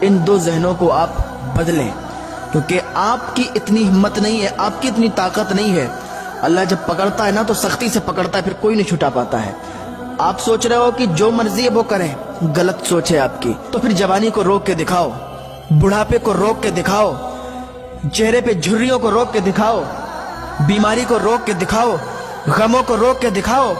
ان دو ذہنوں کو آپ بدلیں، کیونکہ آپ کی اتنی ہمت نہیں ہے، آپ کی اتنی طاقت نہیں ہے۔ اللہ جب پکڑتا ہے نا تو سختی سے پکڑتا ہے، پھر کوئی نہیں چھٹا پاتا ہے۔ آپ سوچ رہے ہو کہ جو مرضی ہے وہ کریں، غلط سوچ ہے آپ کی۔ تو پھر جوانی کو روک کے دکھاؤ، بڑھاپے کو روک کے دکھاؤ، چہرے پہ جھریوں کو روک کے دکھاؤ، بیماری کو روک کے دکھاؤ، غموں کو روک کے دکھاؤ۔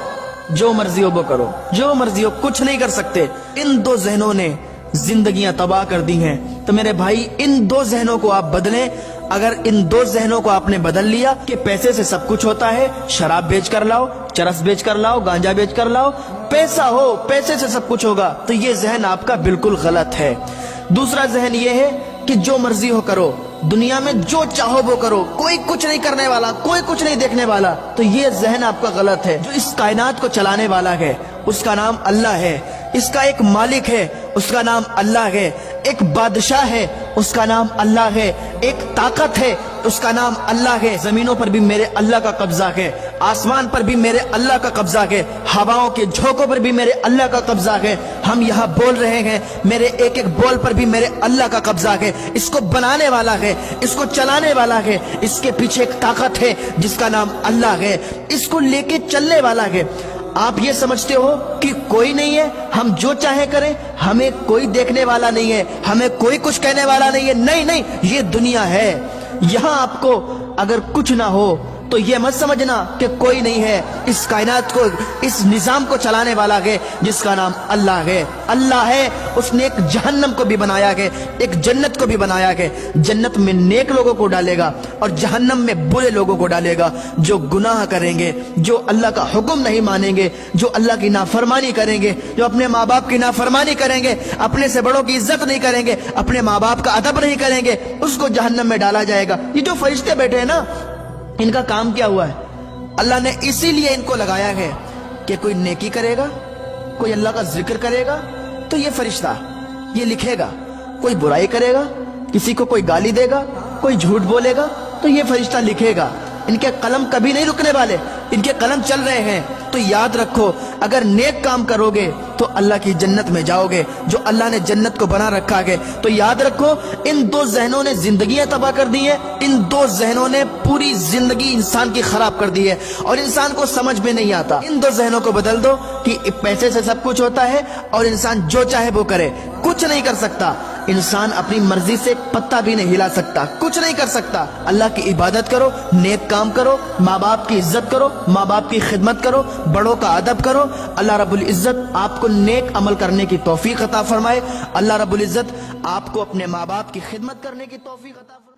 جو مرضی ہو وہ کرو، جو مرضی ہو، کچھ نہیں کر سکتے۔ ان دو ذہنوں نے زندگیاں تباہ کر دی ہیں۔ تو میرے بھائی، ان دو ذہنوں کو آپ بدلیں۔ اگر ان دو ذہنوں کو آپ نے بدل لیا کہ پیسے سے سب کچھ ہوتا ہے، شراب بیچ کر لاؤ، چرس بیچ کر لاؤ، گانجا بیچ کر لاؤ، پیسہ ہو، پیسے سے سب کچھ ہوگا، تو یہ ذہن آپ کا بالکل غلط ہے۔ دوسرا ذہن یہ ہے کہ جو مرضی ہو کرو، دنیا میں جو چاہو وہ کرو، کوئی کچھ نہیں کرنے والا، کوئی کچھ نہیں دیکھنے والا، تو یہ ذہن آپ کا غلط ہے۔ جو اس کائنات کو چلانے والا ہے اس کا نام اللہ ہے، اس کا ایک مالک ہے، اس کا نام اللہ ہے، ایک بادشاہ ہے، اس کا نام اللہ ہے، ایک طاقت ہے، اس کا نام اللہ ہے۔ زمینوں پر بھی میرے اللہ کا قبضہ ہے، آسمان پر بھی میرے اللہ کا قبضہ ہے، ہواؤں کے جھونکوں پر بھی میرے اللہ کا قبضہ ہے۔ ہم یہاں بول رہے ہیں، میرے ایک ایک بول پر بھی میرے اللہ کا قبضہ ہے۔ اس کو بنانے والا ہے، اس کو چلانے والا ہے، اس کے پیچھے ایک طاقت ہے جس کا نام اللہ ہے، اس کو لے کے چلنے والا ہے۔ آپ یہ سمجھتے ہو کہ کوئی نہیں ہے، ہم جو چاہے کریں، ہمیں کوئی دیکھنے والا نہیں ہے، ہمیں کوئی کچھ کہنے والا نہیں ہے۔ نہیں نہیں، یہ دنیا ہے۔ یہاں آپ کو اگر کچھ نہ ہو تو یہ مت سمجھنا کہ کوئی نہیں ہے۔ اس کائنات کو، اس نظام کو چلانے والا ہے جس کا نام اللہ ہے۔ اللہ ہے، اس نے ایک جہنم کو بھی بنایا ہے، ایک جنت کو بھی بنایا ہے۔ جنت میں نیک لوگوں کو ڈالے گا اور جہنم میں برے لوگوں کو ڈالے گا، جو گناہ کریں گے، جو اللہ کا حکم نہیں مانیں گے، جو اللہ کی نافرمانی کریں گے، جو اپنے ماں باپ کی نافرمانی کریں گے، اپنے سے بڑوں کی عزت نہیں کریں گے، اپنے ماں باپ کا ادب نہیں کریں گے، اس کو جہنم میں ڈالا جائے گا۔ یہ جو فرشتے بیٹھے ہیں نا، ان کا کام کیا ہوا ہے؟ اللہ نے اسی لیے ان کو لگایا ہے کہ کوئی نیکی کرے گا، کوئی اللہ کا ذکر کرے گا تو یہ فرشتہ یہ لکھے گا، کوئی برائی کرے گا، کسی کو کوئی گالی دے گا، کوئی جھوٹ بولے گا تو یہ فرشتہ لکھے گا۔ ان کے قلم کبھی نہیں رکنے والے، ان کے قلم چل رہے ہیں۔ تو یاد رکھو، اگر نیک کام کرو گے تو اللہ کی جنت میں جاؤ گے، جو اللہ نے جنت کو بنا رکھا ہے۔ تو یاد رکھو، ان دو ذہنوں نے زندگیاں تباہ کر دی ہیں، ان دو ذہنوں نے پوری زندگی انسان کی خراب کر دی ہے، اور انسان کو سمجھ میں نہیں آتا۔ ان دو ذہنوں کو بدل دو کہ پیسے سے سب کچھ ہوتا ہے اور انسان جو چاہے وہ کرے، کچھ نہیں کر سکتا۔ انسان اپنی مرضی سے پتہ بھی نہیں ہلا سکتا، کچھ نہیں کر سکتا۔ اللہ کی عبادت کرو، نیک کام کرو، ماں باپ کی عزت کرو، ماں باپ کی خدمت کرو، بڑوں کا ادب کرو۔ اللہ رب العزت آپ کو نیک عمل کرنے کی توفیق عطا فرمائے۔ اللہ رب العزت آپ کو اپنے ماں باپ کی خدمت کرنے کی توفیق عطا فرمائے۔